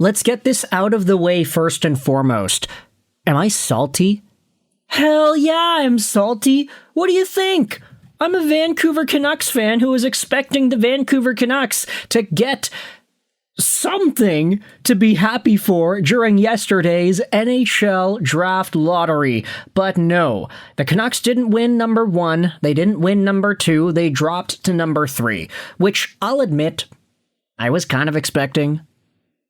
let's get this out of the way first and foremost. Am I salty? Hell yeah, I'm salty. What do you think? I'm a Vancouver Canucks fan who was expecting the Vancouver Canucks to get something to be happy for during yesterday's NHL Draft lottery. But no, the Canucks didn't win number 1, they didn't win number 2, they dropped to number 3, which I'll admit, I was kind of expecting.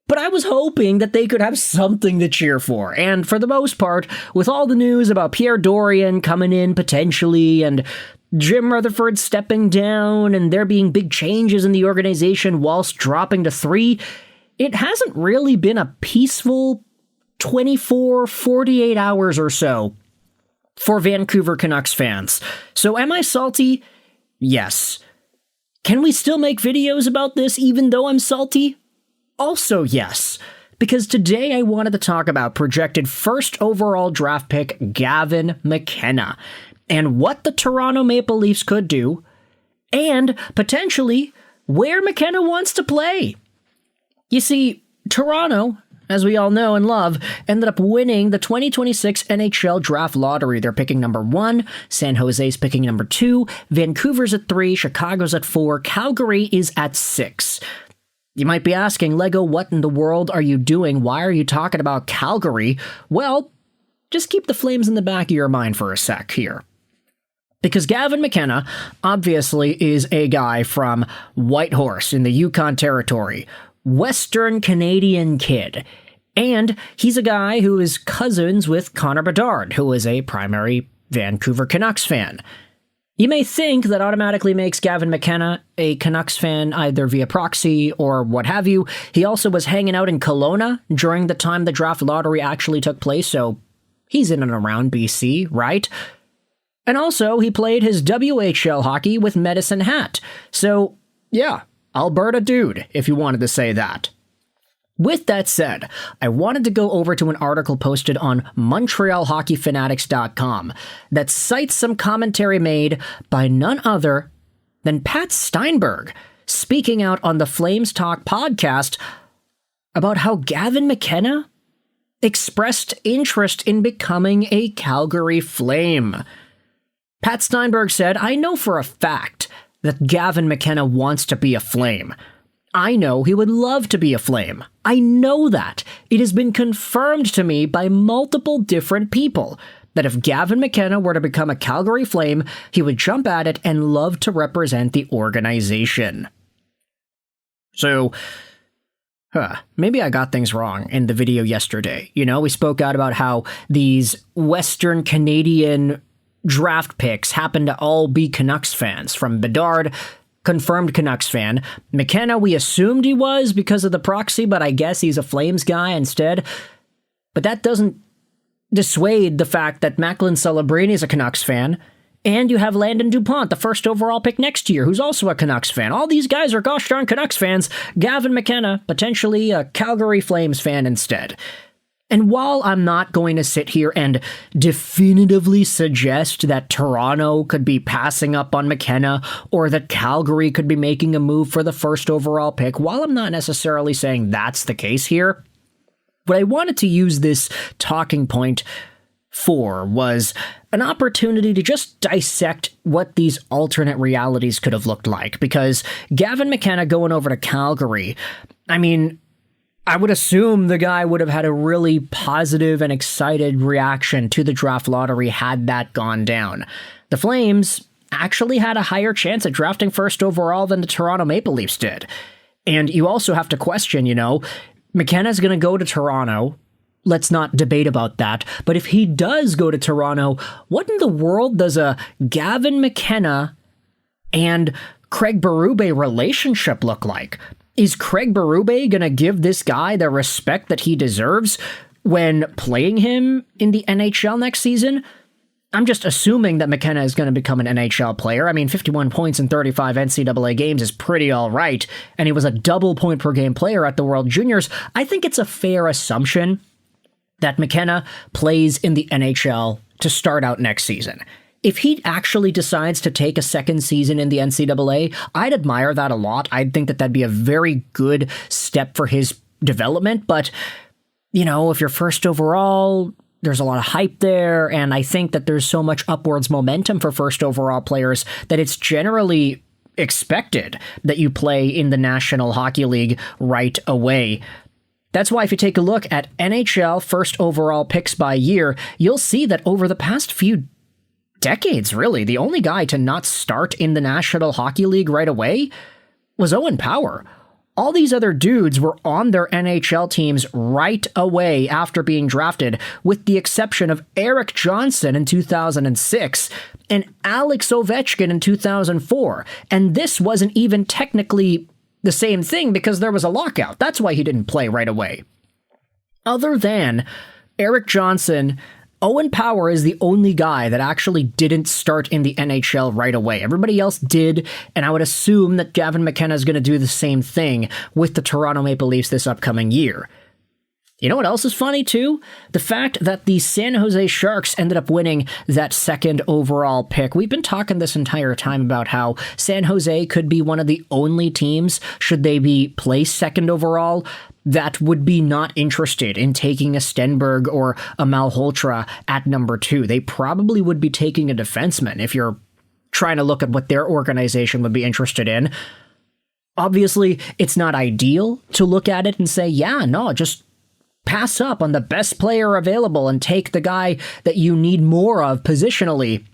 But I was hoping that they could have something to cheer for, and for the most part, with all the news about Pierre Dorion coming in potentially, and Jim Rutherford stepping down, and there being big changes in the organization whilst dropping to 3, it hasn't really been a peaceful 48 hours or so for Vancouver Canucks fans. So am I salty? Yes. Can we still make videos about this even though I'm salty? Also yes. Because today I wanted to talk about projected first overall draft pick Gavin McKenna, and what the Toronto Maple Leafs could do, and potentially where McKenna wants to play. You see, Toronto, as we all know and love, ended up winning the 2026 NHL Draft lottery. They're picking number 1, San Jose's picking number 2, Vancouver's at 3, Chicago's at 4, Calgary is at 6. You might be asking, Lego, what in the world are you doing? Why are you talking about Calgary? Well, just keep the Flames in the back of your mind for a sec here. Because Gavin McKenna, obviously, is a guy from Whitehorse in the Yukon Territory. Western Canadian kid. And he's a guy who is cousins with Connor Bedard, who is a primary Vancouver Canucks fan. You may think that automatically makes Gavin McKenna a Canucks fan either via proxy or what have you. He also was hanging out in Kelowna during the time the draft lottery actually took place, so he's in and around BC, right? And also, he played his WHL hockey with Medicine Hat. So, yeah, Alberta dude, if you wanted to say that. With that said, I wanted to go over to an article posted on MontrealHockeyFanatics.com that cites some commentary made by none other than Pat Steinberg, speaking out on the Flames Talk podcast about how Gavin McKenna expressed interest in becoming a Calgary Flame. Pat Steinberg said, "I know for a fact that Gavin McKenna wants to be a Flame. I know he would love to be a Flame. I know that. It has been confirmed to me by multiple different people that if Gavin McKenna were to become a Calgary Flame, he would jump at it and love to represent the organization." So, maybe I got things wrong in the video yesterday. You know, we spoke out about how these Western Canadian draft picks happen to all be Canucks fans. From Bedard, confirmed Canucks fan. McKenna, we assumed he was because of the proxy, but I guess he's a Flames guy instead. But that doesn't dissuade the fact that Macklin Celebrini is a Canucks fan. And you have Landon DuPont, the first overall pick next year, who's also a Canucks fan. All these guys are gosh darn Canucks fans. Gavin McKenna, potentially a Calgary Flames fan instead. And while I'm not going to sit here and definitively suggest that Toronto could be passing up on McKenna or that Calgary could be making a move for the first overall pick, while I'm not necessarily saying that's the case here, what I wanted to use this talking point for was an opportunity to just dissect what these alternate realities could have looked like. Because Gavin McKenna going over to Calgary, I mean, I would assume the guy would have had a really positive and excited reaction to the draft lottery had that gone down. The Flames actually had a higher chance at drafting first overall than the Toronto Maple Leafs did. And you also have to question, you know, McKenna's going to go to Toronto. Let's not debate about that. But if he does go to Toronto, what in the world does a Gavin McKenna and Craig Berube relationship look like? Is Craig Berube going to give this guy the respect that he deserves when playing him in the NHL next season? I'm just assuming that McKenna is going to become an NHL player. I mean, 51 points in 35 NCAA games is pretty all right, and he was a double point per game player at the World Juniors. I think it's a fair assumption that McKenna plays in the NHL to start out next season. If he actually decides to take a second season in the NCAA, I'd admire that a lot. I'd think that that'd be a very good step for his development, but, if you're first overall, there's a lot of hype there, and I think that there's so much upwards momentum for first overall players that it's generally expected that you play in the National Hockey League right away. That's why if you take a look at NHL first overall picks by year, you'll see that over the past few decades, really, the only guy to not start in the National Hockey League right away was Owen Power. All these other dudes were on their NHL teams right away after being drafted, with the exception of Erik Johnson in 2006 and Alex Ovechkin in 2004. And this wasn't even technically the same thing because there was a lockout. That's why he didn't play right away. Other than Erik Johnson, Owen Power is the only guy that actually didn't start in the NHL right away. Everybody else did, and I would assume that Gavin McKenna is going to do the same thing with the Toronto Maple Leafs this upcoming year. You know what else is funny, too? The fact that the San Jose Sharks ended up winning that second overall pick. We've been talking this entire time about how San Jose could be one of the only teams, should they be placed second overall, that would be not interested in taking a Stenberg or a Malhotra at number 2. They probably would be taking a defenseman if you're trying to look at what their organization would be interested in. Obviously, it's not ideal to look at it and say, yeah, no, just pass up on the best player available and take the guy that you need more of positionally.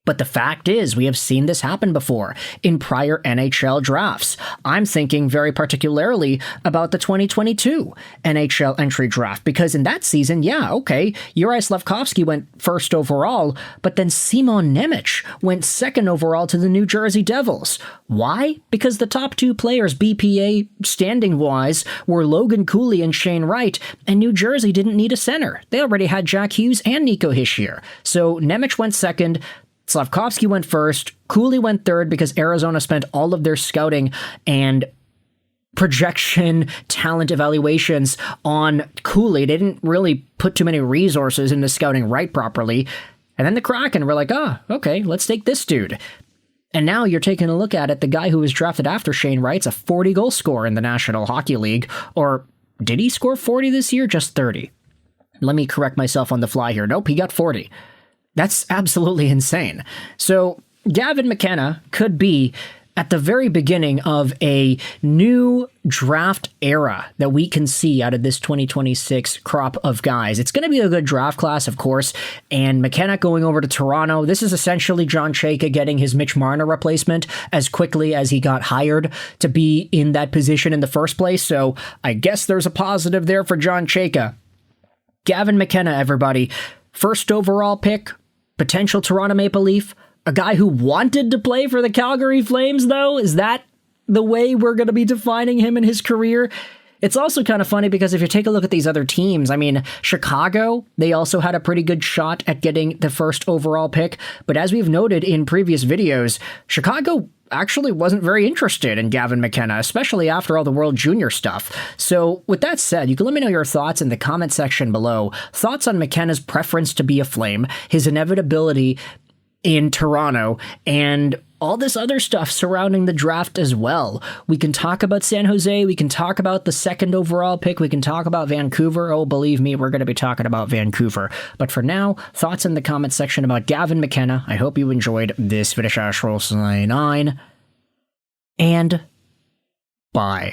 But the fact is, we have seen this happen before in prior NHL drafts. I'm thinking very particularly about the 2022 NHL Entry Draft, because in that season, Juraj Slafkovsky went first overall, but then Simon Nemec went second overall to the New Jersey Devils. Why? Because the top 2 players BPA standing-wise were Logan Cooley and Shane Wright, and New Jersey didn't need a center. They already had Jack Hughes and Nico Hischier. So Nemec went second, Slafkovsky went first, Cooley went third because Arizona spent all of their scouting and projection talent evaluations on Cooley. They didn't really put too many resources into scouting Wright properly. And then the Kraken were like, okay, let's take this dude. And now you're taking a look at it, the guy who was drafted after Shane Wright's a 40-goal scorer in the National Hockey League. Or did he score 40 this year? Just 30. Let me correct myself on the fly here. Nope, he got 40. That's absolutely insane. So Gavin McKenna could be at the very beginning of a new draft era that we can see out of this 2026 crop of guys. It's going to be a good draft class, of course, and McKenna going over to Toronto. This is essentially John Chayka getting his Mitch Marner replacement as quickly as he got hired to be in that position in the first place, so I guess there's a positive there for John Chayka. Gavin McKenna, everybody. First overall pick, potential Toronto Maple Leaf, a guy who wanted to play for the Calgary Flames, though? Is that the way we're going to be defining him in his career? It's also kind of funny because if you take a look at these other teams, I mean, Chicago, they also had a pretty good shot at getting the first overall pick. But as we've noted in previous videos, Chicago actually wasn't very interested in Gavin McKenna, especially after all the World Junior stuff. So with that said, you can let me know your thoughts in the comment section below. Thoughts on McKenna's preference to be a Flame, his inevitability in Toronto, and all this other stuff surrounding the draft as well. We can talk about San Jose, we can talk about the second overall pick, we can talk about Vancouver. Oh, believe me, we're going to be talking about Vancouver. But for now, thoughts in the comment section about Gavin McKenna. I hope you enjoyed this video. And bye.